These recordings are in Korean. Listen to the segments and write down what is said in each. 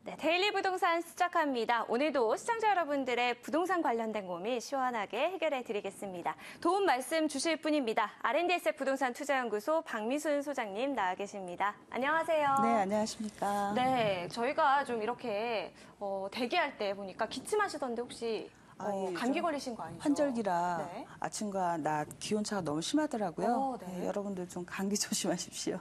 네, 데일리 부동산 시작합니다. 오늘도 시청자 여러분들의 부동산 관련된 고민 시원하게 해결해 드리겠습니다. 도움 말씀 주실 분입니다. R&DSF 부동산 투자연구소 박미순 소장님 나와 계십니다. 안녕하세요. 네, 안녕하십니까. 네, 저희가 좀 이렇게 대기할 때 보니까 기침하시던데 혹시 예, 감기 걸리신 거 아니죠? 환절기라 네. 아침과 낮 기온차가 너무 심하더라고요. 네. 네, 여러분들 좀 감기 조심하십시오.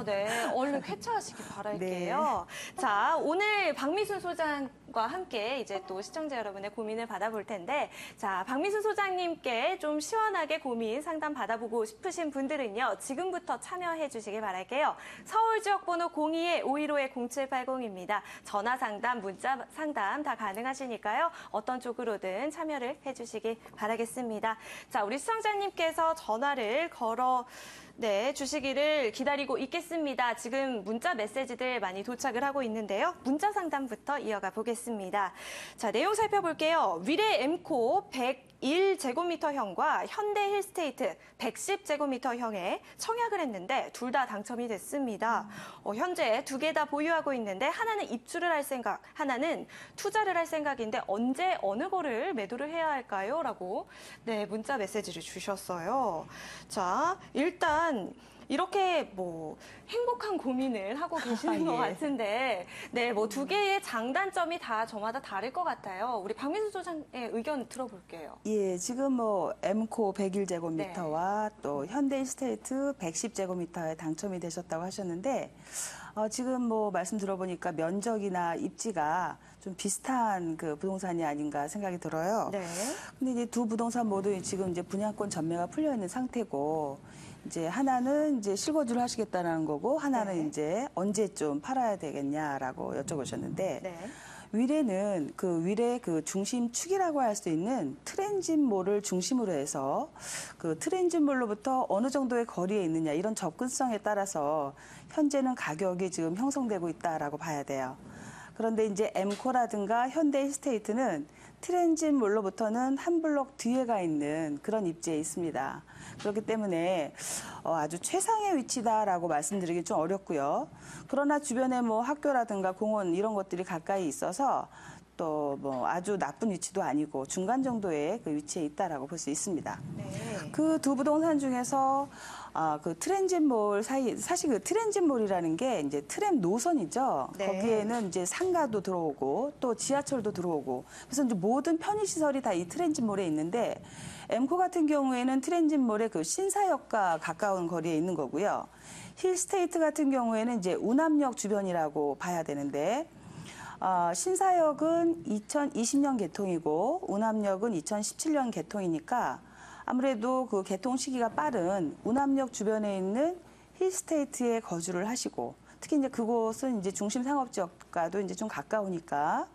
네. 얼른 쾌차하시기 바랄게요. 네. 자, 오늘 박미순 소장과 함께 이제 또 시청자 여러분의 고민을 받아볼 텐데, 자, 박미순 소장님께 좀 시원하게 고민 상담 받아보고 싶으신 분들은요, 지금부터 참여해 주시기 바랄게요. 서울 지역 번호 02-515-0780입니다. 전화 상담, 문자 상담 다 가능하시니까요. 어떤 쪽으로든 참여를 해주시기 바라겠습니다. 자, 우리 시청자님께서 전화를 걸어 주시기를 기다리고 있겠습니다. 지금 문자 메시지들 많이 도착을 하고 있는데요. 문자 상담부터 이어가 보겠습니다. 자, 내용 살펴볼게요. 위례 엠코 101제곱미터형과 현대 힐스테이트 110제곱미터형에 청약을 했는데 둘 다 당첨이 됐습니다. 현재 두 개 다 보유하고 있는데 하나는 입주를 할 생각, 하나는 투자를 할 생각인데 언제 어느 거를 매도를 해야 할까요? 라고 문자 메시지를 주셨어요. 자, 일단 이렇게 행복한 고민을 하고 계시는 것 같은데, 두 개의 장단점이 다 저마다 다를 것 같아요. 우리 박민수 소장의 의견 들어볼게요. 예, 지금 엠코 101제곱미터와 또 현대힐스테이트 110제곱미터에 당첨이 되셨다고 하셨는데, 지금 말씀 들어보니까 면적이나 입지가 좀 비슷한 그 부동산이 아닌가 생각이 들어요. 네. 근데 이제 두 부동산 모두 지금 이제 분양권 전매가 풀려 있는 상태고, 이제 하나는 이제 실거주를 하시겠다는 거고, 하나는 이제 언제쯤 팔아야 되겠냐라고 여쭤보셨는데, 위례는 위례 중심축이라고 할 수 있는 트랜짓몰을 중심으로 해서 그 트랜짓몰로부터 어느 정도의 거리에 있느냐 이런 접근성에 따라서 현재는 가격이 지금 형성되고 있다라고 봐야 돼요. 그런데 이제 엠코라든가 현대힐스테이트는 트랜짓몰로부터는 한 블록 뒤에 가 있는 그런 입지에 있습니다. 그렇기 때문에 아주 최상의 위치다라고 말씀드리기 좀 어렵고요. 그러나 주변에 학교라든가 공원 이런 것들이 가까이 있어서 또 아주 나쁜 위치도 아니고 중간 정도의 그 위치에 있다라고 볼 수 있습니다. 그 두 부동산 중에서 그 트랜짓몰 사이, 사실 그 트랜짓몰이라는 게 이제 트램 노선이죠. 거기에는 이제 상가도 들어오고 또 지하철도 들어오고 그래서 이제 모든 편의시설이 다 이 트랜짓몰에 있는데 엠코 같은 경우에는 트랜짓몰의 그 신사역과 가까운 거리에 있는 거고요. 힐스테이트 같은 경우에는 이제 운암역 주변이라고 봐야 되는데 신사역은 2020년 개통이고 운암역은 2017년 개통이니까 아무래도 그 개통 시기가 빠른 운암역 주변에 있는 힐스테이트에 거주를 하시고 특히 이제 그곳은 이제 중심 상업 지역과도 이제 좀 가까우니까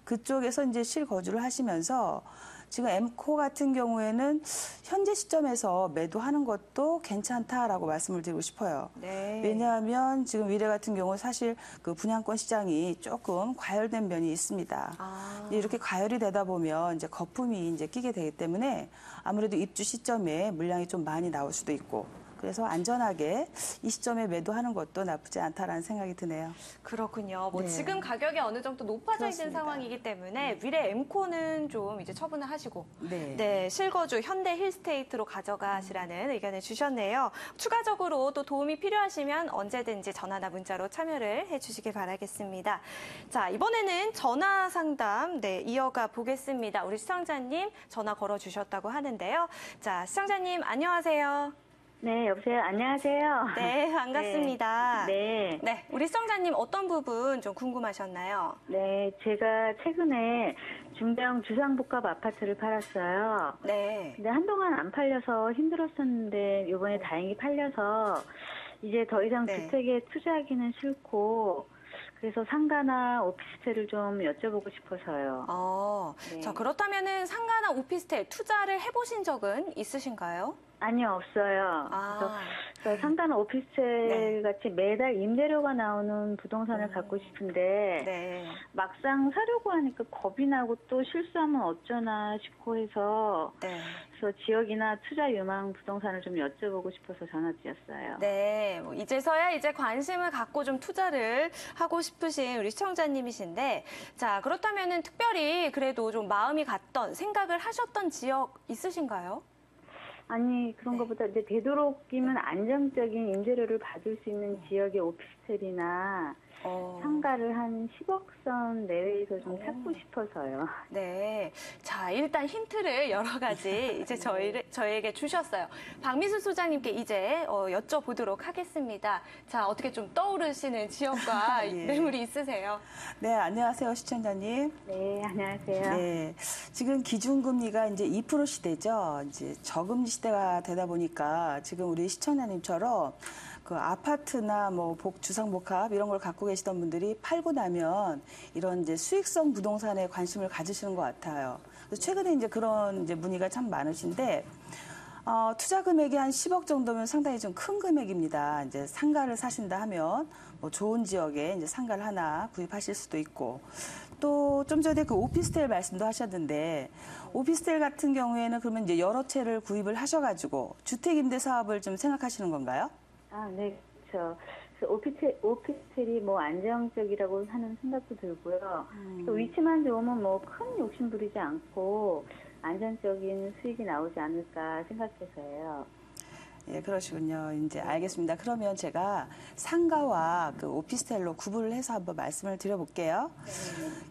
그쪽에서 이제 실거주를 하시면서 지금 엠코 같은 경우에는 현재 시점에서 매도하는 것도 괜찮다라고 말씀을 드리고 싶어요. 왜냐하면 지금 위례 같은 경우 사실 그 분양권 시장이 조금 과열된 면이 있습니다. 이렇게 과열이 되다 보면 이제 거품이 이제 끼게 되기 때문에 아무래도 입주 시점에 물량이 좀 많이 나올 수도 있고 그래서 안전하게 이 시점에 매도하는 것도 나쁘지 않다라는 생각이 드네요. 그렇군요. 지금 가격이 어느 정도 높아져 있는 상황이기 때문에 위례 엠코는 좀 이제 처분을 하시고 실거주 현대 힐스테이트로 가져가시라는 의견을 주셨네요. 추가적으로 또 도움이 필요하시면 언제든지 전화나 문자로 참여를 해주시길 바라겠습니다. 자, 이번에는 전화 상담 이어가 보겠습니다. 우리 시청자님 전화 걸어주셨다고 하는데요. 자, 시청자님 안녕하세요. 네, 여보세요. 안녕하세요. 네, 반갑습니다. 네. 우리 시청자님 어떤 부분 좀 궁금하셨나요? 네, 제가 최근에 중정 주상복합 아파트를 팔았어요. 근데 한동안 안 팔려서 힘들었었는데 이번에 다행히 팔려서 이제 더 이상 주택에 투자하기는 싫고 그래서 상가나 오피스텔을 좀 여쭤보고 싶어서요. 자, 그렇다면은 상가나 오피스텔 투자를 해보신 적은 있으신가요? 아니요, 없어요. 그래서 상가는 오피스텔 같이 매달 임대료가 나오는 부동산을 갖고 싶은데 네. 막상 사려고 하니까 겁이 나고 또 실수하면 어쩌나 싶고 해서 네. 그래서 지역이나 투자 유망 부동산을 좀 여쭤보고 싶어서 전화 드렸어요. 네, 뭐 이제서야 이제 관심을 갖고 좀 투자를 하고 싶으신 우리 시청자님이신데, 자, 그렇다면은 특별히 그래도 좀 마음이 갔던, 생각을 하셨던 지역 있으신가요? 아니 그런 네. 것보다 이제 되도록이면 안정적인 임대료를 받을 수 있는 지역의 오피스텔이나 상가를 한 10억 선 내외에서 좀 찾고 싶어서요. 네. 자, 일단 힌트를 여러 가지 이제 저희에게 주셨어요. 박미수 소장님께 이제 여쭤보도록 하겠습니다. 자, 어떻게 좀 떠오르시는 지역과 예. 매물이 있으세요? 네, 안녕하세요, 시청자님. 네, 안녕하세요. 네, 지금 기준금리가 이제 2% 시대죠. 이제 저금리 시대가 되다 보니까 지금 우리 시청자님처럼 그 아파트나 뭐 주상복합 이런 걸 갖고 계시던 분들이 팔고 나면 이런 이제 수익성 부동산에 관심을 가지시는 것 같아요. 그래서 최근에 이제 그런 이제 문의가 참 많으신데, 투자 금액이 한 10억 정도면 상당히 좀 큰 금액입니다. 이제 상가를 사신다 하면 뭐 좋은 지역에 이제 상가를 하나 구입하실 수도 있고, 또 좀 전에 그 오피스텔 말씀도 하셨는데, 오피스텔 같은 경우에는 그러면 이제 여러 채를 구입을 하셔가지고 주택 임대 사업을 좀 생각하시는 건가요? 아, 네, 그렇죠. 그래서 오피스텔이 뭐 안정적이라고 하는 생각도 들고요. 또 위치만 좋으면 뭐 큰 욕심 부리지 않고 안정적인 수익이 나오지 않을까 생각해서요. 예, 그러시군요. 이제 알겠습니다. 그러면 제가 상가와 그 오피스텔로 구분을 해서 한번 말씀을 드려볼게요.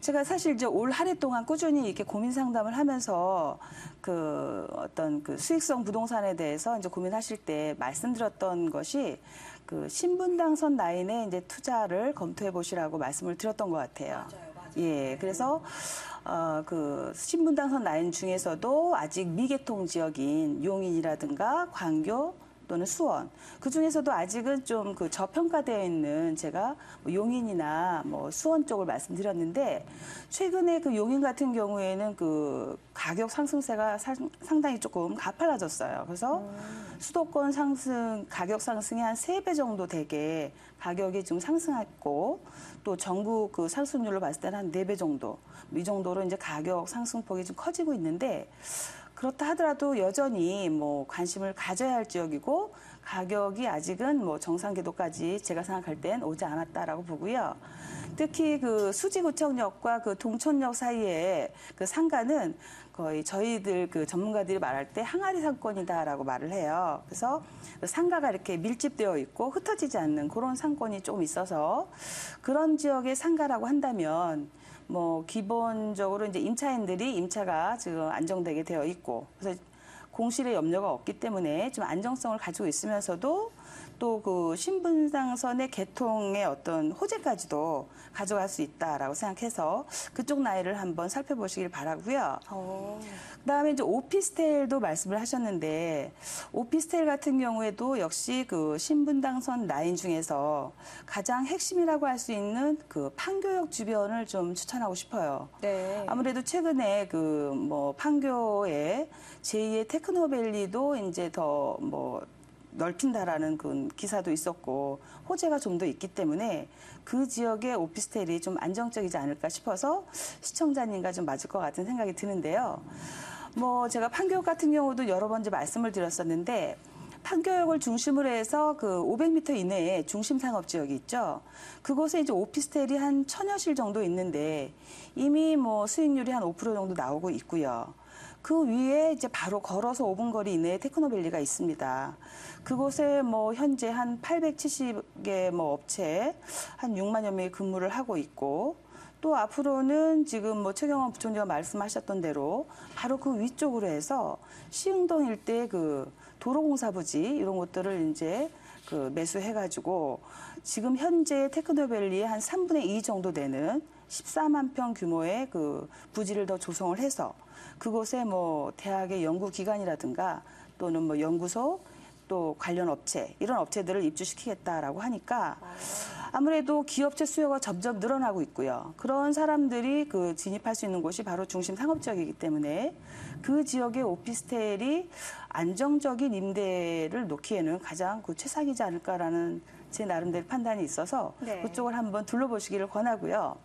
제가 사실 이제 올 한 해 동안 꾸준히 이렇게 고민 상담을 하면서 그 어떤 그 수익성 부동산에 대해서 이제 고민하실 때 말씀드렸던 것이 그 신분당선 라인에 이제 투자를 검토해 보시라고 말씀을 드렸던 것 같아요. 예, 그래서 그 신분당선 라인 중에서도 아직 미개통 지역인 용인이라든가 광교 또는 수원, 그 중에서도 아직은 좀 그 저평가되어 있는 제가 뭐 용인이나 뭐 수원 쪽을 말씀드렸는데, 최근에 그 용인 같은 경우에는 그 가격 상승세가 상당히 조금 가팔라졌어요. 그래서 수도권 가격 상승이 한 3배 정도 되게 가격이 좀 상승했고, 또 전국 그 상승률로 봤을 때는 한 4배 정도, 이 정도로 이제 가격 상승폭이 좀 커지고 있는데, 그렇다 하더라도 여전히 뭐 관심을 가져야 할 지역이고, 가격이 아직은 뭐 정상 궤도까지 제가 생각할 땐 오지 않았다라고 보고요. 특히 그 수지구청역과 그 동촌역 사이에 그 상가는 거의 저희들 그 전문가들이 말할 때 항아리 상권이다라고 말을 해요. 그래서 그 상가가 이렇게 밀집되어 있고 흩어지지 않는 그런 상권이 조금 있어서, 그런 지역의 상가라고 한다면 뭐 기본적으로 이제 임차인들이 임차가 지금 안정되게 되어 있고, 그래서 공실의 염려가 없기 때문에 좀 안정성을 가지고 있으면서도 또 그 신분당선의 개통의 어떤 호재까지도 가져갈 수 있다라고 생각해서 그쪽 라인을 한번 살펴보시길 바라고요. 그다음에 이제 오피스텔도 말씀을 하셨는데, 오피스텔 같은 경우에도 역시 그 신분당선 라인 중에서 가장 핵심이라고 할 수 있는 그 판교역 주변을 좀 추천하고 싶어요. 네. 아무래도 최근에 그 뭐 판교에 제2의 테크노밸리도 이제 더 뭐 넓힌다라는 그 기사도 있었고, 호재가 좀 더 있기 때문에 그 지역의 오피스텔이 좀 안정적이지 않을까 싶어서 시청자님과 좀 맞을 것 같은 생각이 드는데요. 뭐 제가 판교역 같은 경우도 여러 번 이제 말씀을 드렸었는데, 판교역을 중심으로 해서 그 500m 이내에 중심 상업 지역이 있죠. 그곳에 이제 오피스텔이 한 1000여 실 정도 있는데 이미 뭐 수익률이 한 5% 정도 나오고 있고요. 그 위에 이제 바로 걸어서 5분 거리 이내에 테크노밸리가 있습니다. 그곳에 뭐 현재 한 870개 뭐 업체 한 6만여 명이 근무를 하고 있고, 또 앞으로는 지금 뭐 최경원 부총리가 말씀하셨던 대로 바로 그 위쪽으로 해서 시흥동 일대 그 도로공사 부지 이런 것들을 이제 그 매수해가지고 지금 현재 테크노밸리의 한 3분의 2 정도 되는 14만 평 규모의 그 부지를 더 조성을 해서 그곳에 뭐 대학의 연구기관이라든가 또는 뭐 연구소 또 관련 업체 이런 업체들을 입주시키겠다라고 하니까 아무래도 기업체 수요가 점점 늘어나고 있고요. 그런 사람들이 그 진입할 수 있는 곳이 바로 중심 상업 지역이기 때문에 그 지역의 오피스텔이 안정적인 임대를 놓기에는 가장 그 최상이지 않을까라는 제 나름대로 판단이 있어서 네. 그쪽을 한번 둘러보시기를 권하고요.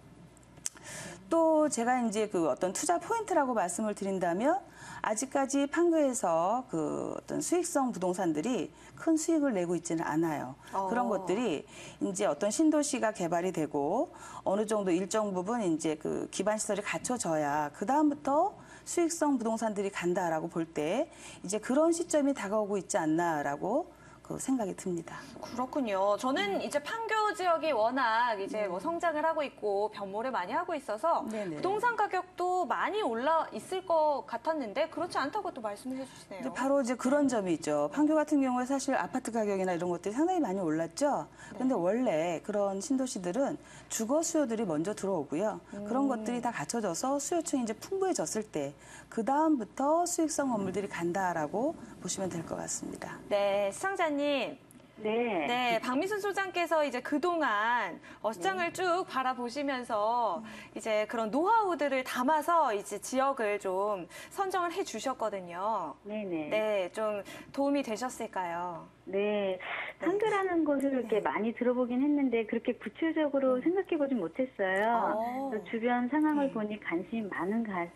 또 제가 이제 그 어떤 투자 포인트라고 말씀을 드린다면 아직까지 판교에서 그 어떤 수익성 부동산들이 큰 수익을 내고 있지는 않아요. 그런 것들이 이제 어떤 신도시가 개발이 되고 어느 정도 일정 부분 이제 그 기반 시설이 갖춰져야 그 다음부터 수익성 부동산들이 간다라고 볼 때 이제 그런 시점이 다가오고 있지 않나라고 그 생각이 듭니다. 그렇군요. 저는 이제 판교 지역이 워낙 이제 뭐 성장을 하고 있고 변모를 많이 하고 있어서 네네. 부동산 가격도 많이 올라 있을 것 같았는데 그렇지 않다고 또 말씀을 해주시네요. 이제 바로 이제 그런 점이 있죠. 판교 같은 경우에 사실 아파트 가격이나 이런 것들이 상당히 많이 올랐죠. 근데 원래 그런 신도시들은 주거 수요들이 먼저 들어오고요. 그런 것들이 다 갖춰져서 수요층이 이제 풍부해졌을 때 그 다음부터 수익성 건물들이 간다라고 보시면 될 것 같습니다. 네, 시청자님. 네. 네, 박미순 소장께서 이제 그동안 시장을 쭉 바라보시면서 이제 그런 노하우들을 담아서 이제 지역을 좀 선정을 해 주셨거든요. 네네. 네, 좀 도움이 되셨을까요? 네. 판교라는 곳을 이렇게 많이 들어보긴 했는데 그렇게 구체적으로 생각해보진 못했어요. 그래서 주변 상황을 보니 관심이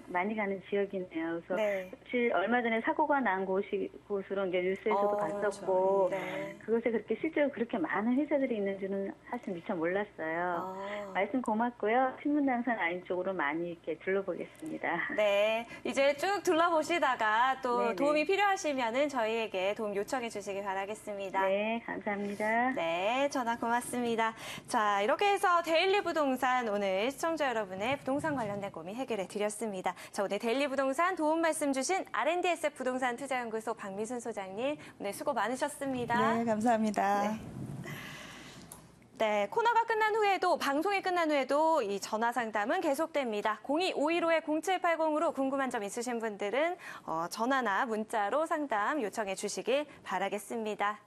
많이 가는 지역이네요. 그래서 네. 사실 얼마 전에 사고가 난 곳으로 이제 뉴스에서도 봤었고 그렇죠. 네. 그곳에 그렇게 실제로 그렇게 많은 회사들이 있는 줄은 사실 미처 몰랐어요. 말씀 고맙고요. 신문당산 아닌 쪽으로 많이 이렇게 둘러보겠습니다. 네, 이제 쭉 둘러보시다가 또 네네. 도움이 필요하시면은 저희에게 도움 요청해 주시기 바라겠습니다. 네, 감사합니다. 네, 전화 고맙습니다. 자, 이렇게 해서 데일리 부동산 오늘 시청자 여러분의 부동산 관련된 고민 해결해 드렸습니다. 자, 오늘 데일리 부동산 도움 말씀 주신 R&DSF 부동산 투자연구소 박미순 소장님 오늘 수고 많으셨습니다. 네, 감사합니다. 네, 코너가 끝난 후에도 방송이 끝난 후에도 이 전화 상담은 계속됩니다. 02-515-0780으로 궁금한 점 있으신 분들은 전화나 문자로 상담 요청해 주시길 바라겠습니다.